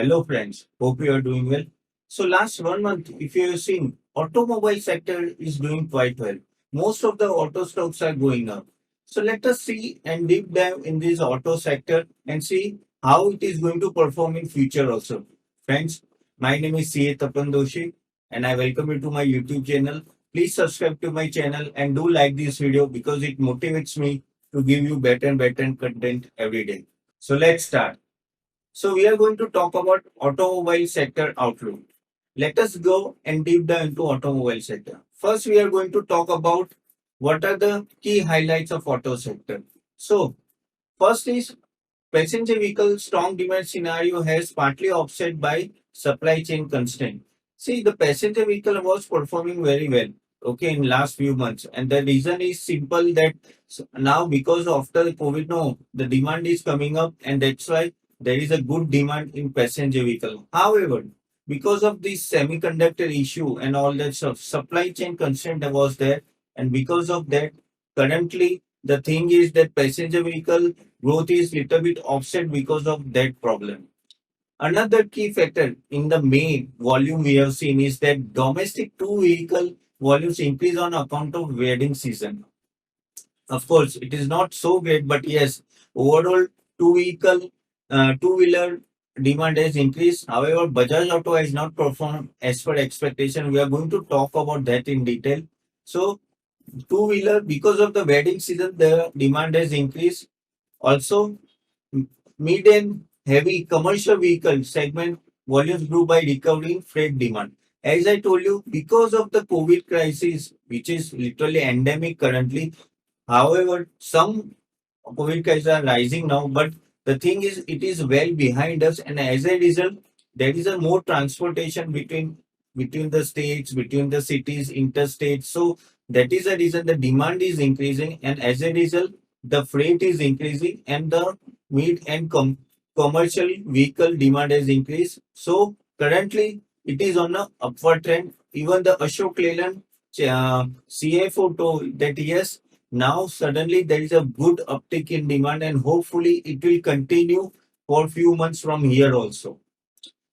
Hello friends, hope you are doing well. So last 1 month, if you have seen, automobile sector is doing quite well. Most of the auto stocks are going up. So let us see and deep dive in this auto sector and see how it is going to perform in future also. Friends, my name is CA Tapan Doshi and I welcome you to my YouTube channel. Please subscribe to my channel and do like this video because it motivates me to give you better and better content every day. So let's start. So we are going to talk about automobile sector outlook. Let us go and deep dive into automobile sector. First, we are going to talk about what are the key highlights of auto sector. So first is passenger vehicle strong demand scenario has partly offset by supply chain constraint. See, the passenger vehicle was performing very well, okay, in last few months, and the reason is simple that now because after the COVID, no, the demand is coming up, and that's why there is a good demand in passenger vehicle. However, because of this semiconductor issue and all that stuff, supply chain constraint was there, and because of that, currently the thing is that passenger vehicle growth is little bit offset because of that problem. Another key factor in the May volume we have seen is that domestic two vehicle volumes increase on account of wedding season. Of course, it is not so great, but yes, overall two vehicle, two wheeler demand has increased. However, Bajaj Auto has not performed as per expectation. We are going to talk about that in detail. So, two wheeler because of the wedding season, the demand has increased. Also, mid and heavy commercial vehicle segment volumes grew by recovering freight demand. As I told you, because of the COVID crisis, which is literally endemic currently, however, some COVID cases are rising now, but the thing is, it is well behind us, and as a result, there is a more transportation between the states, between the cities, interstate. So that is the reason the demand is increasing, and as a result, the freight is increasing, and the mid and commercial vehicle demand has increased. So currently, it is on a upward trend. Even the Ashok Leyland CFO told that yes, now suddenly there is a good uptick in demand and hopefully it will continue for few months from here also.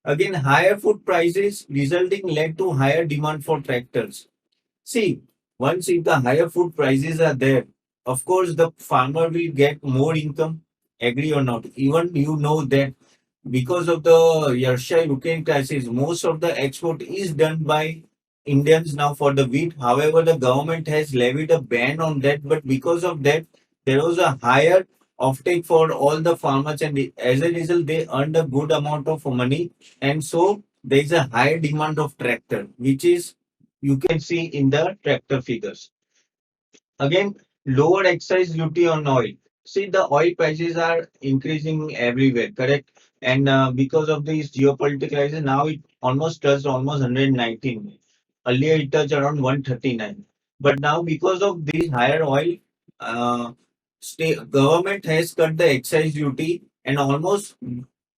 Again, higher food prices resulting led to higher demand for tractors. See, once if the higher food prices are there, of course the farmer will get more income. Agree or not? Even you know that because of the Russia-Ukraine crisis, most of the export is done by Indians now for the wheat. However, the government has levied a ban on that, but because of that, there was a higher offtake for all the farmers, and as a result, they earned a good amount of money, and so there is a higher demand of tractor, which is you can see in the tractor figures. Again, lower excise duty on oil. See, the oil prices are increasing everywhere, correct? And because of this geopolitical crisis, now it almost touched almost 119. Earlier, it touched around 139. But now, because of this higher oil, state government has cut the excise duty and almost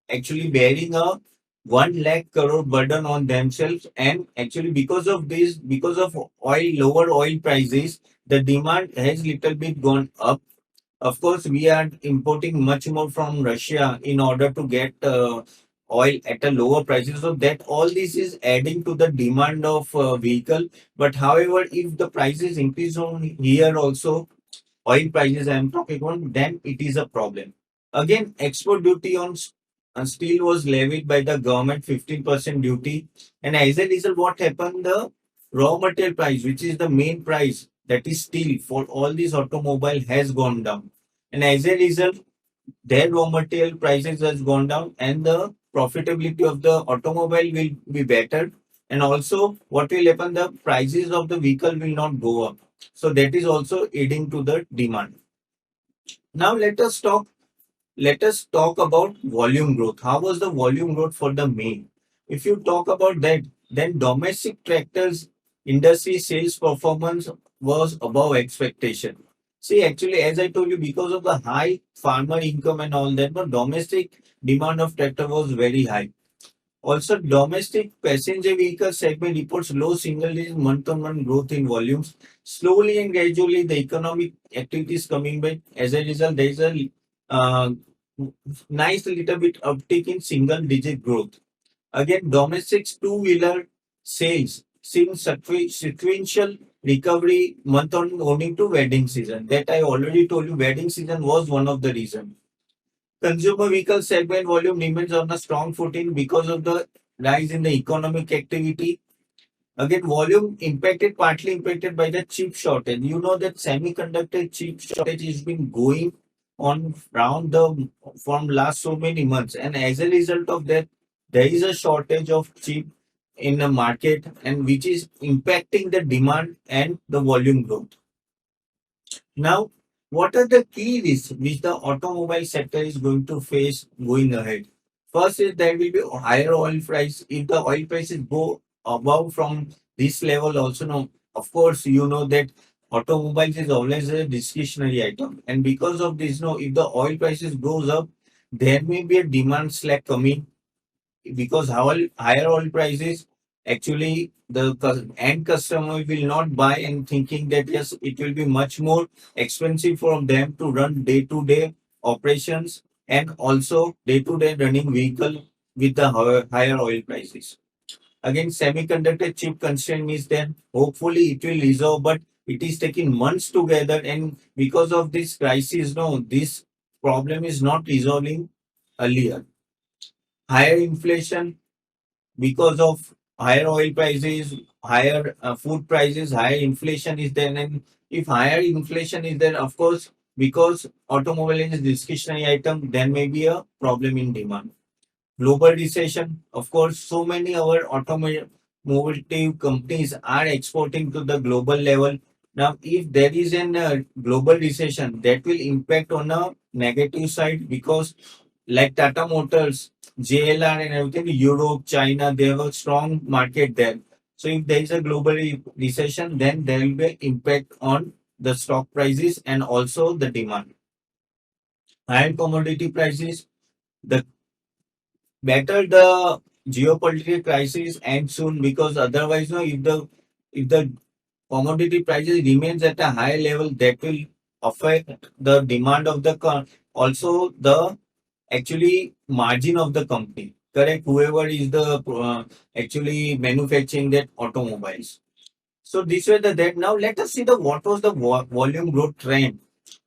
actually bearing a 1 lakh crore burden on themselves. And actually, because of this, because of lower oil prices, the demand has little bit gone up. Of course, we are importing much more from Russia in order to get oil at a lower prices. So that all this is adding to the demand of vehicle. But however, if the prices increase on here also, oil prices I am talking about, then it is a problem. Again, export duty on steel was levied by the government, 15% duty. And as a result, what happened? The raw material price, which is the main price, that is steel for all these automobile has gone down. And as a result, their raw material prices has gone down and the profitability of the automobile will be better. And also what will happen, the prices of the vehicle will not go up. So that is also aiding to the demand. Now let us talk about volume growth. How was the volume growth for the May? If you talk about that, then domestic tractors industry sales performance was above expectation. See, actually, as I told you, because of the high farmer income and all that, but domestic demand of tractor was very high. Also, domestic passenger vehicle segment reports low single-digit month-on-month growth in volumes. Slowly and gradually, the economic activity is coming back. As a result, there is a uh, nice little bit uptick in single digit growth. Again, domestic two-wheeler sales seen sequential recovery month on owing to wedding season. That I already told you, wedding season was one of the reasons. Consumer vehicle segment volume remains on a strong footing because of the rise in the economic activity. Again, volume impacted, partly impacted by the chip shortage. You know that semiconductor chip shortage has been going on around the from last so many months, and as a result of that, there is a shortage of chip in the market, and which is impacting the demand and the volume growth. Now, what are the key risks which the automobile sector is going to face going ahead? First is there will be higher oil price. If the oil prices go above from this level, also now, of course, you know that automobiles is always a discretionary item, and because of this, no, if the oil prices goes up, there may be a demand slack coming because higher oil prices actually the end customer will not buy and thinking that yes it will be much more expensive for them to run day to day operations and also day to day running vehicle with the higher oil prices. Again, semiconductor chip constraint is there. Hopefully it will resolve, but it is taking months together, and because of this crisis, no, this problem is not resolving earlier. Higher inflation because of higher oil prices, higher food prices, higher inflation is there. And if higher inflation is there, of course, because automobile is a discretionary item, there may be a problem in demand. Global recession, of course, so many our automotive companies are exporting to the global level. Now, if there is an global recession, that will impact on a negative side because like Tata Motors, JLR and everything, Europe, China, they have a strong market there. So if there is a global recession, then there will be impact on the stock prices and also the demand. Higher commodity prices, the better the geopolitical crisis ends soon because otherwise, no, if the commodity prices remains at a high level, that will affect the demand of the also the actually margin of the company. Correct? Whoever is the actually manufacturing that automobiles. So this way the that now let us see the what was the volume growth trend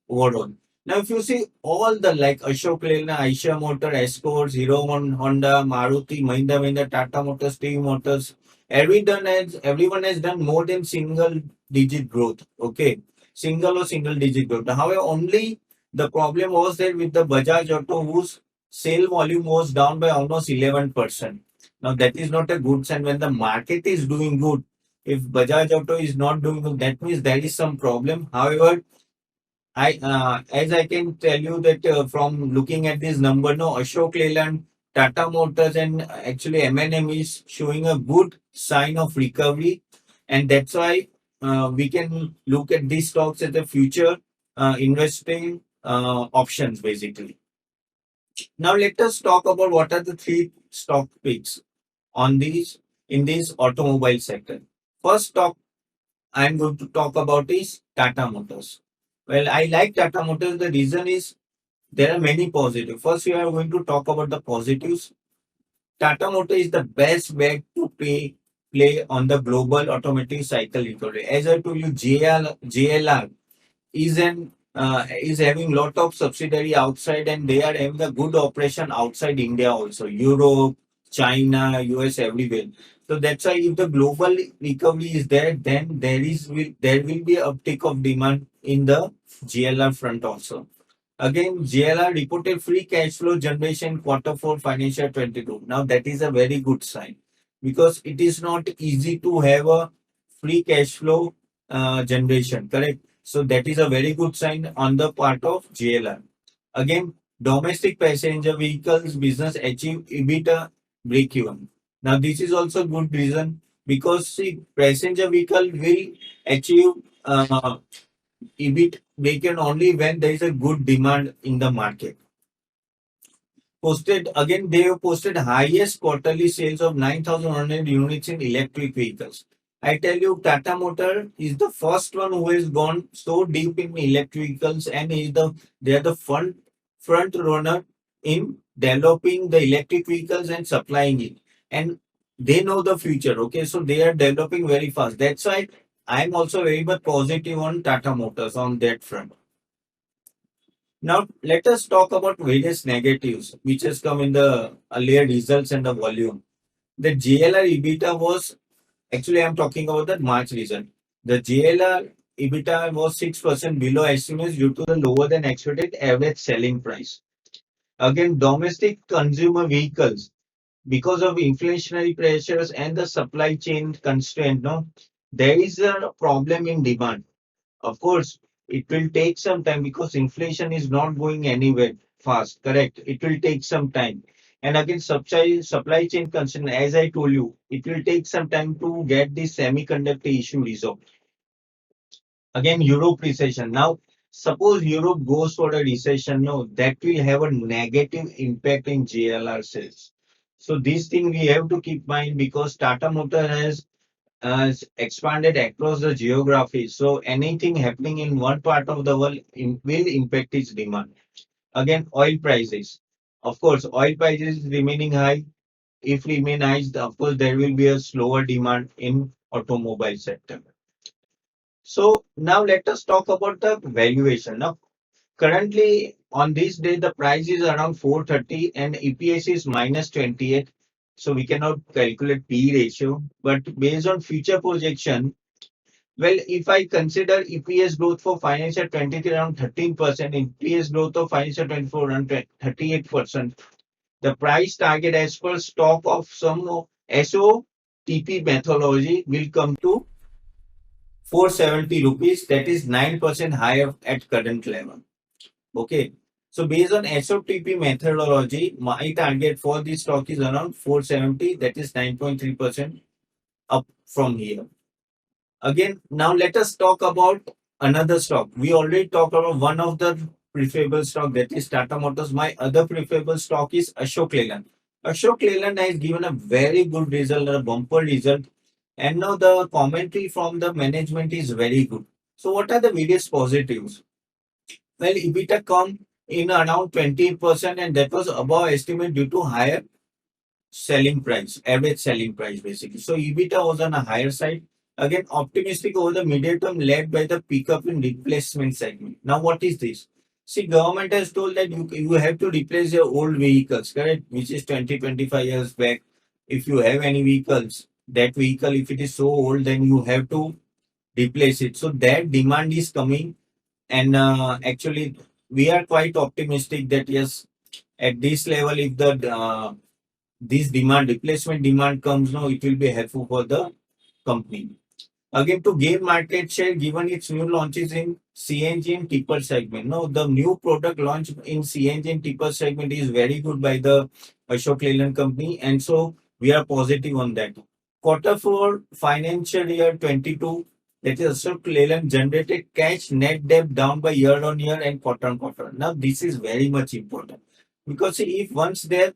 overall. Now, if you see all the like Ashok Leyland, Eicher Motor, Escorts, Hero Honda, Maruti, Mahindra Mahindrara, Tata Motors, TV Motors, everyone has done more than single digit growth. Okay, single or single digit growth. However, only the problem was there with the Bajaj Auto, whose sale volume was down by almost 11%. Now, that is not a good sign when the market is doing good. If Bajaj Auto is not doing good, that means there is some problem. However, as I can tell you that from looking at this number, no, Ashok Leyland, Tata Motors, and actually M&M is showing a good sign of recovery, and that's why we can look at these stocks as the future investing options basically. Now let us talk about what are the three stock picks on these in this automobile sector. First stock I'm going to talk about is Tata Motors. Well, I like Tata Motors. The reason is there are many positives. First, we are going to talk about the positives. Tata Motors is the best bet to play on the global automotive cycle recovery. As I told you, JLR is having lot of subsidiary outside, and they are having a good operation outside India also, Europe, China, US, everywhere. So that's why if the global recovery is there, then there will be a uptick of demand in the GLR front also. Again, JLR reported free cash flow generation Q4 financial 22. Now that is a very good sign because it is not easy to have a free cash flow generation. Correct. So that is a very good sign on the part of JLR. Again, domestic passenger vehicles business achieve EBITDA break-even. Now this is also good reason because see, passenger vehicle will achieve EBIT break-even only when there is a good demand in the market. They have posted highest quarterly sales of 9,100 units in electric vehicles. I tell you, Tata Motor is the first one who has gone so deep in electric vehicles, and they are the front runner in developing the electric vehicles and supplying it. And they know the future. Okay, so they are developing very fast. That's why I'm also very much positive on Tata Motors on that front. Now, let us talk about various negatives which has come in the earlier results and the volume. The JLR EBITDA was, actually I'm talking about the March result. The JLR EBITDA was 6% below estimates due to the lower than expected average selling price. Again, domestic consumer vehicles, because of inflationary pressures and the supply chain constraint, no, there is a problem in demand. Of course, it will take some time because inflation is not going anywhere fast. Correct. It will take some time. And again, supply chain concern, as I told you, it will take some time to get this semiconductor issue resolved. Again, Europe recession. Now, suppose Europe goes for a recession, no, that will have a negative impact in JLR sales. So this thing we have to keep mind because Tata Motor has expanded across the geography. So anything happening in one part of the world will impact its demand. Again, oil prices. Of course, oil prices remaining high. If remain high, of course, there will be a slower demand in automobile sector. So now let us talk about the valuation. Now, currently on this day, the price is around 430 and EPS is minus 28. So we cannot calculate P ratio, but based on future projection, well, if I consider EPS growth for financial 23 around 13%, EPS growth of financial 24 around 38%, the price target as per stock of some SOTP methodology will come to 470 rupees. That is 9% higher at current level. Okay. So based on SOTP methodology, my target for this stock is around 470. That is 9.3% up from here. Again, now let us talk about another stock. We already talked about one of the preferable stock, that is Tata Motors. My other preferable stock is Ashok Leyland. Ashok Leyland has given a very good result, a bumper result, and now the commentary from the management is very good. So what are the various positives? Well, EBITDA come in around 20% and that was above estimate due to higher selling price, average selling price basically. So EBITDA was on a higher side. Again, optimistic over the medium term led by the pickup in replacement segment. Now, what is this? See, government has told that you have to replace your old vehicles, correct? Which is 20-25 years back. If you have any vehicles, that vehicle, if it is so old, then you have to replace it. So that demand is coming, and actually, we are quite optimistic that yes, at this level, if the this demand replacement demand comes now, it will be helpful for the company. Again, to gain market share, given its new launches in CNG and tipper segment. Now, the new product launch in CNG and tipper segment is very good by the Ashok Leyland company, and so we are positive on that. Quarter 4 financial year 22, that is Ashok Leyland generated cash net debt down by year on year and quarter on quarter. Now, this is very much important because see, if once there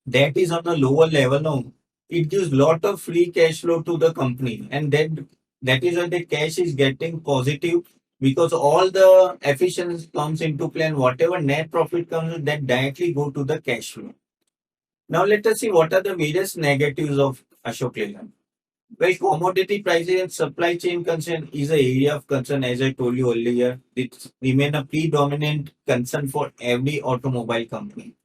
that is on a lower level now, it gives lot of free cash flow to the company, and then that is why the cash is getting positive because all the efficiency comes into play and whatever net profit comes that directly go to the cash flow. Now let us see what are the various negatives of Ashok Leyland. Well, commodity prices and supply chain concern is an area of concern, as I told you earlier. It remain a predominant concern for every automobile company.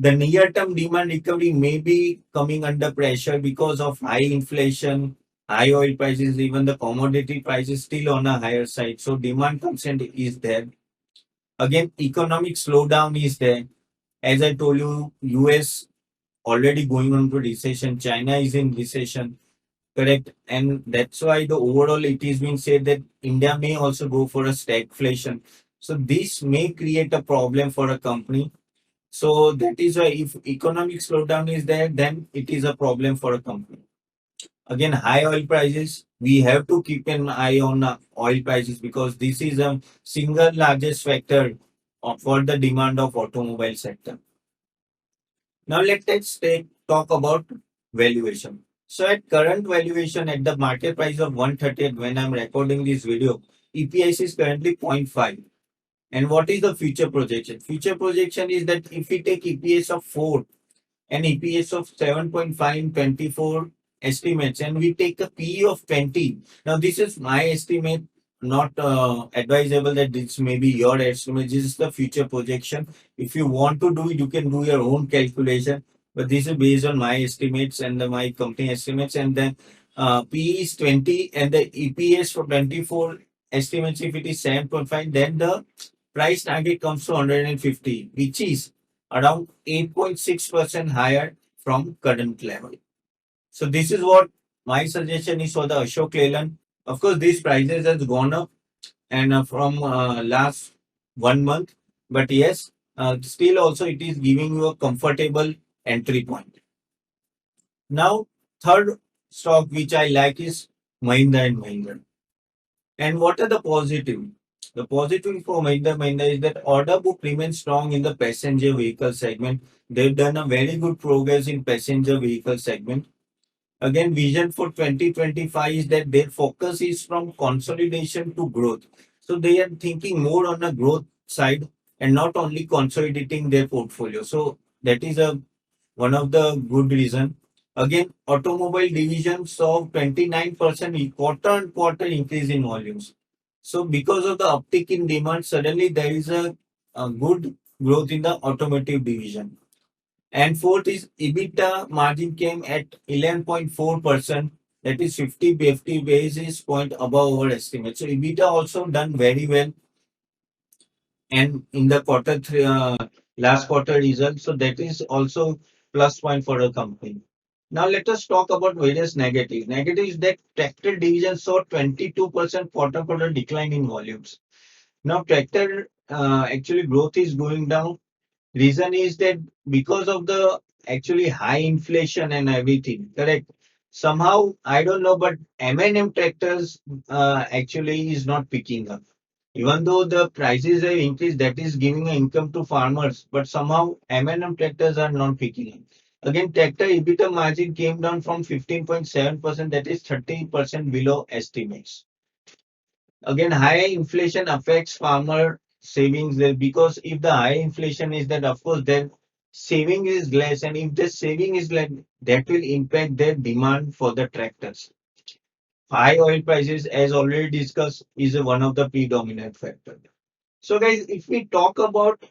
The near-term demand recovery may be coming under pressure because of high inflation, high oil prices, even the commodity prices still on a higher side. So demand concern is there. Again, economic slowdown is there. As I told you, US already going on to recession. China is in recession, correct? And that's why the overall it is being said that India may also go for a stagflation. So this may create a problem for a company. So that is why if economic slowdown is there, then it is a problem for a company. Again, high oil prices, we have to keep an eye on oil prices because this is a single largest factor for the demand of automobile sector. Now let's talk about valuation. So at current valuation at the market price of 138 when I'm recording this video, EPS is currently 0.5. And what is the future projection? Future projection is that if we take EPS of 4 and EPS of 7.5 in 24 estimates, and we take a PE of 20. Now, this is my estimate, not advisable that this may be your estimate. This is the future projection. If you want to do it, you can do your own calculation. But this is based on my estimates and my company estimates. And then PE is 20 and the EPS for 24 estimates, if it is 7.5, then the price target comes to 150, which is around 8.6% higher from current level. So this is what my suggestion is for the Ashok Leyland. Of course, these prices has gone up and from last 1 month, but yes, still also it is giving you a comfortable entry point. Now, third stock which I like is Mahindra and Mahindra. And what are the positive? The positive for Mahindra Mahindrara is that order book remains strong in the passenger vehicle segment. They've done a very good progress in passenger vehicle segment. Again, vision for 2025 is that their focus is from consolidation to growth. So they are thinking more on the growth side and not only consolidating their portfolio. So that is a one of the good reason. Again, automobile division saw 29% quarter-on-quarter increase in volumes. So because of the uptick in demand, suddenly there is a good growth in the automotive division. And fourth is EBITDA margin came at 11.4%. That is 50 basis point above our estimate. So EBITDA also done very well. And in the quarter three, last quarter result, so that is also plus point for the company. Now let us talk about various negatives. Negatives that tractor division saw 22% quarter-quarter decline in volumes. Now tractor actually growth is going down. Reason is that because of the actually high inflation and everything, correct? Somehow I don't know, but M&M tractors actually is not picking up. Even though the prices have increased, that is giving an income to farmers, but somehow M&M tractors are not picking up. Again, tractor EBITDA margin came down from 15.7%, that is 30% below estimates. Again, high inflation affects farmer savings there, because if the high inflation is that, of course, then saving is less, and if the saving is less, that will impact their demand for the tractors. High oil prices, as already discussed, is one of the predominant factors. So, guys, if we talk about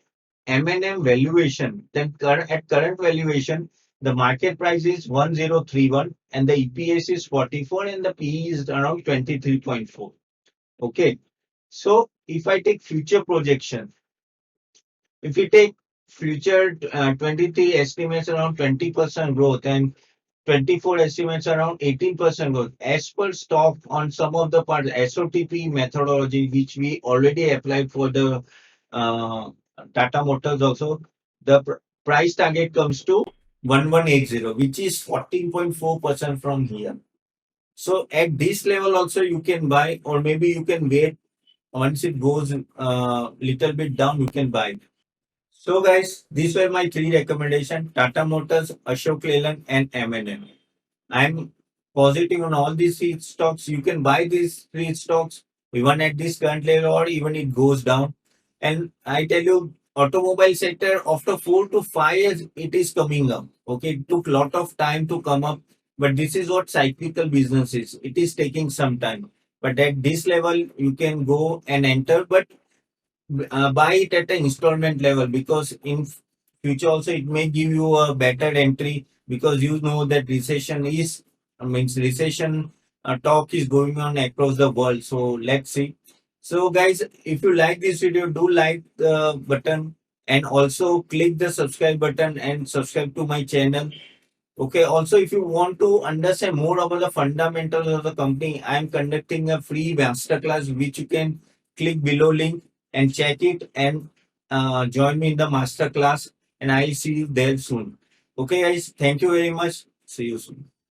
M&M valuation, then at current valuation, the market price is 1031 and the EPS is 44 and the PE is around 23.4. Okay. So if I take future projection, if we take future 23 estimates around 20% growth and 24 estimates around 18% growth. As per stock on some of the parts, SOTP methodology, which we already applied for the uh, Tata Motors also, the price target comes to 1180, which is 14.4% from here. So at this level also you can buy, or maybe you can wait once it goes little bit down, you can buy. So guys, these were my three recommendations: Tata Motors, Ashok Leyland, and M&M. I'm positive on all these three stocks. You can buy these three stocks even at this current level or even it goes down. And I tell you, automobile sector after 4 to 5 years it is coming up. Okay, it took a lot of time to come up, but this is what cyclical business is. It is taking some time. But at this level, you can go and enter. But buy it at an installment level, because in future also it may give you a better entry, because you know that recession is means recession talk is going on across the world. So let's see. So guys, if you like this video, do like the button and also click the subscribe button and subscribe to my channel. Okay. Also, if you want to understand more about the fundamentals of the company, I am conducting a free masterclass which you can click below link and check it and join me in the masterclass. And I'll see you there soon. Okay, guys. Thank you very much. See you soon.